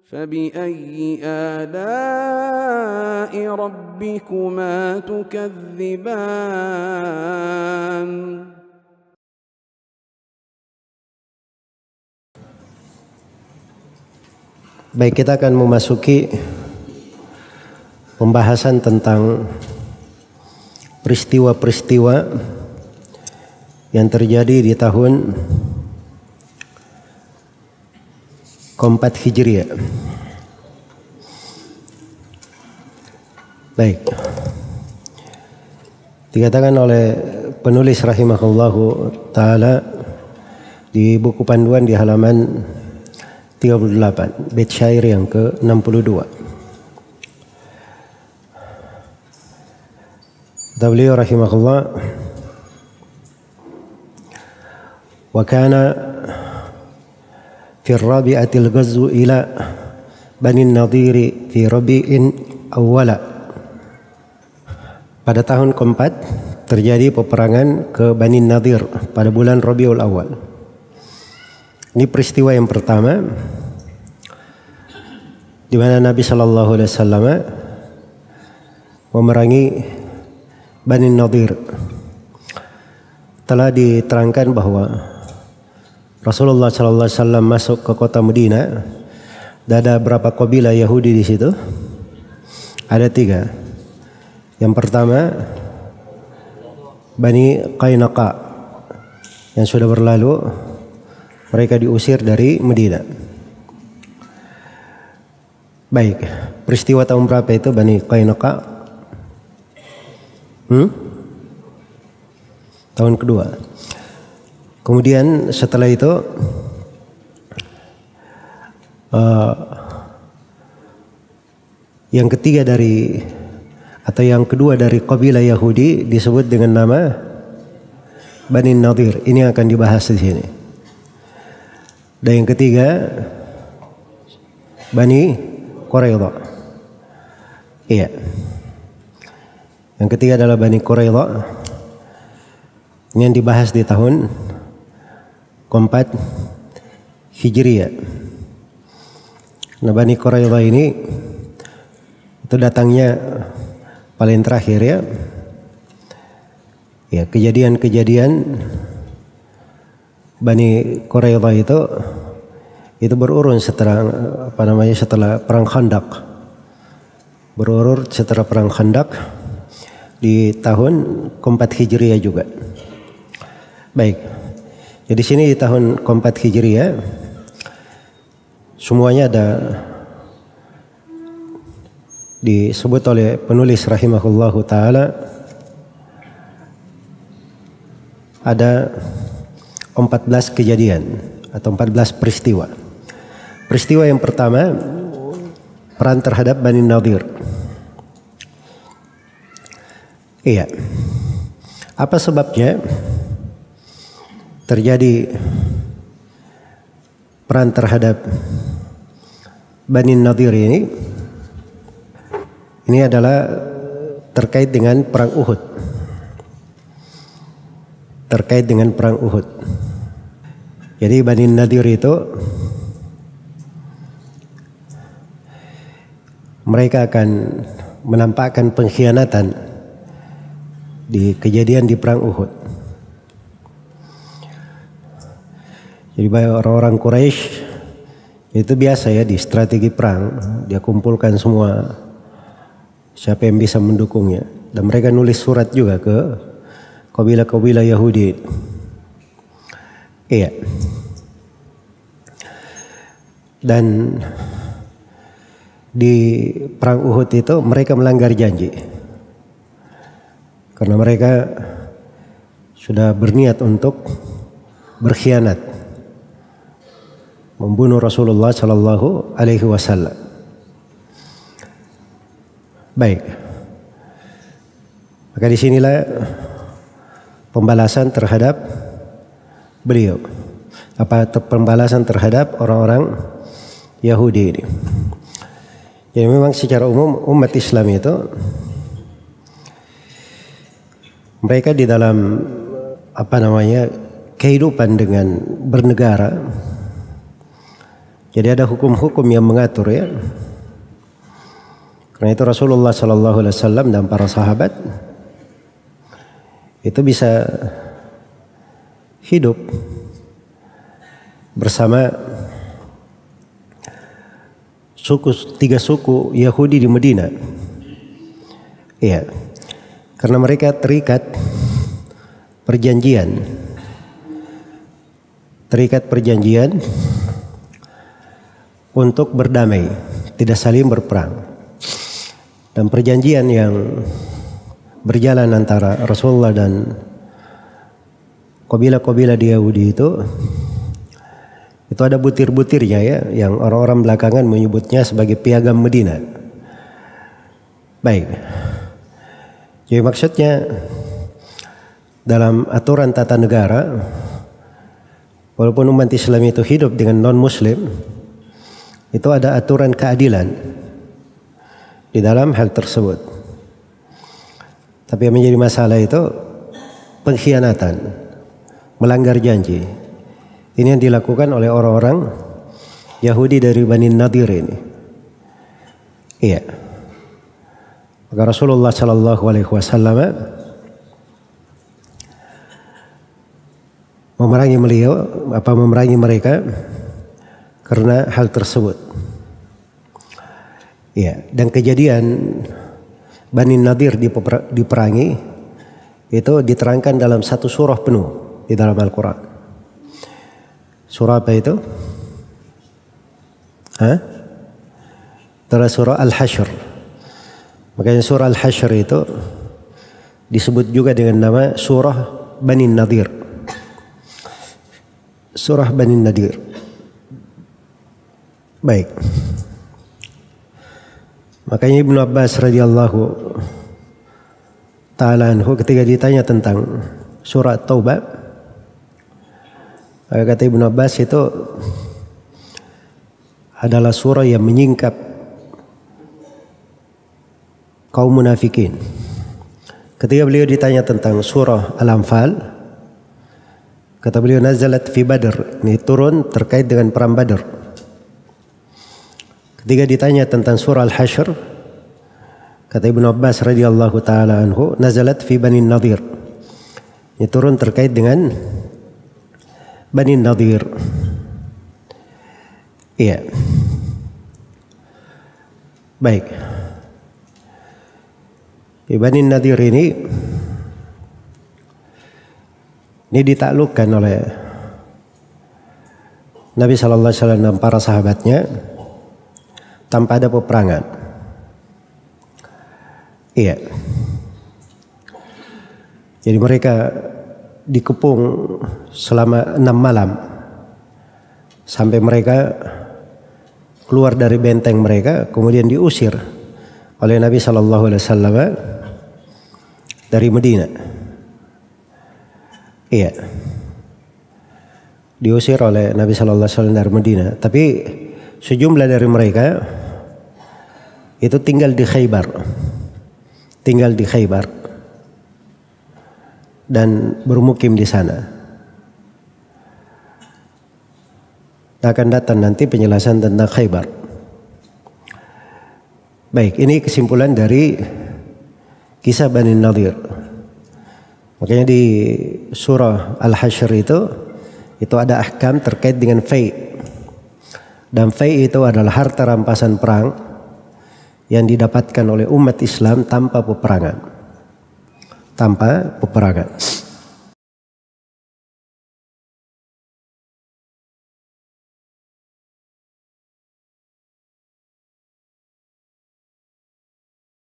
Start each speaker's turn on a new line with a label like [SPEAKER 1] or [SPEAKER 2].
[SPEAKER 1] فبأي آلاء ربكما تكذبان.
[SPEAKER 2] Baik, kita akan memasuki pembahasan tentang peristiwa-peristiwa yang terjadi di tahun keempat Hijriah. Baik, dikatakan oleh penulis rahimahullahu ta'ala di buku panduan di halaman 38, bait syair yang ke-62. Kata beliau rahimahullah, wa kana fi rabi'atil ghazwu ila Bani Nadhir fi Rabi'in awwala. Pada tahun keempat terjadi peperangan ke Bani Nadhir pada bulan Rabiul Awal. Ini peristiwa yang pertama di mana Nabi sallallahu alaihi wasallam memerangi Bani Nadhir. Telah diterangkan bahwa Rasulullah sallallahu alaihi wasallam masuk ke kota Madinah. Ada berapa kabilah Yahudi di situ? Ada 3. Yang pertama Bani Qainqa yang sudah berlalu, mereka diusir dari Madinah. Baik, peristiwa tahun berapa itu Bani Qainqa? Tahun kedua. Kemudian setelah itu yang ketiga dari atau yang kedua dari kabilah Yahudi disebut dengan nama Bani Nadhir. Ini akan dibahas di sini. Dan yang ketiga Bani Quraidah. Iya. Yang ketiga adalah Bani Quraidah. Ini yang dibahas di tahun keempat Hijriah. Nah, Bani Quraidah ini itu datangnya paling terakhir ya. Ya, kejadian-kejadian Bani Quraidah itu berurun setelah setelah perang Khandaq. Berurun setelah perang Khandaq di tahun keempat Hijriah juga. Baik. Jadi sini di tahun keempat Hijriah semuanya ada disebut oleh penulis rahimahullahu taala ada 14 kejadian atau 14 peristiwa. Peristiwa yang pertama perang terhadap Bani Nadhir. Iya. Apa sebabnya terjadi perang terhadap Bani Nadhir ini? Ini adalah terkait dengan perang Uhud. Terkait dengan perang Uhud. Jadi Bani Nadhir itu mereka akan menampakkan pengkhianatan di kejadian di perang Uhud. Jadi orang-orang Quraisy itu biasa ya di strategi perang, dia kumpulkan semua siapa yang bisa mendukungnya, dan mereka nulis surat juga ke kabilah-kabilah Yahudi. Iya. Dan di perang Uhud itu mereka melanggar janji. Karena mereka sudah berniat untuk berkhianat, membunuh Rasulullah sallallahu alaihi wasallam. Baik. Maka disinilah pembalasan terhadap beliau. Pembalasan terhadap orang-orang Yahudi ini. Jadi memang secara umum umat Islam itu mereka di dalam kehidupan dengan bernegara Jadi ada hukum-hukum yang mengatur ya. Karena itu Rasulullah Sallallahu Alaihi Wasallam dan para sahabat itu bisa hidup bersama tiga suku Yahudi di Medina. Iya, karena mereka terikat perjanjian untuk berdamai, tidak saling berperang. Dan perjanjian yang berjalan antara Rasulullah dan kabilah-kabilah di Yahudi itu ada butir-butirnya ya, yang orang-orang belakangan menyebutnya sebagai piagam Medina. Baik. Jadi maksudnya dalam aturan tata negara, walaupun umat Islam itu hidup dengan non-Muslim, itu ada aturan keadilan di dalam hal tersebut. Tapi yang menjadi masalah itu pengkhianatan, melanggar janji. Ini yang dilakukan oleh orang-orang Yahudi dari Bani Nadir ini. Iya. Maka Rasulullah Sallallahu Alaihi Wasallam memerangi mereka karena hal tersebut. Iya. Dan kejadian Bani Nadir diperangi itu diterangkan dalam satu surah penuh di dalam Al-Quran. Surah apa itu? Adalah surah Al-Hasyr. Makanya surah Al-Hasyr itu disebut juga dengan nama surah Bani Nadir. Surah Bani Nadir. Baik. Makanya Ibnu Abbas radhiyallahu ta'ala anhu ketika ditanya tentang surah Taubah, kata Ibnu Abbas itu adalah surah yang menyingkap kaum munafikin. Ketika beliau ditanya tentang surah Al-Anfal, kata beliau nazalat fi Badr, ini turun terkait dengan perang Badr. Ketika ditanya tentang surah Al-Hasyr, kata Ibnu Abbas radhiyallahu taala anhu, nazalat fi Bani Nadir, ini turun terkait dengan Bani Nadir. Iya. Baik. Bani Nadir ini ditaklukkan oleh Nabi Sallallahu Alaihi Wasallam dan para sahabatnya tanpa ada peperangan. Iya. Jadi mereka dikepung selama 6 malam sampai mereka keluar dari benteng mereka, kemudian diusir oleh Nabi Sallallahu Alaihi Wasallam dari Medina. Iya, diusir oleh Nabi Sallallahu Alaihi Wasallam dari Medina. Tapi sejumlah dari mereka itu tinggal di Khaybar dan bermukim di sana. Akan datang nanti penjelasan tentang Khaybar. Baik, ini kesimpulan dari kisah Bani Nadir. Makanya di surah Al-Hasyr itu ada ahkam terkait dengan fai'. Dan fai' itu adalah harta rampasan perang yang didapatkan oleh umat Islam tanpa peperangan.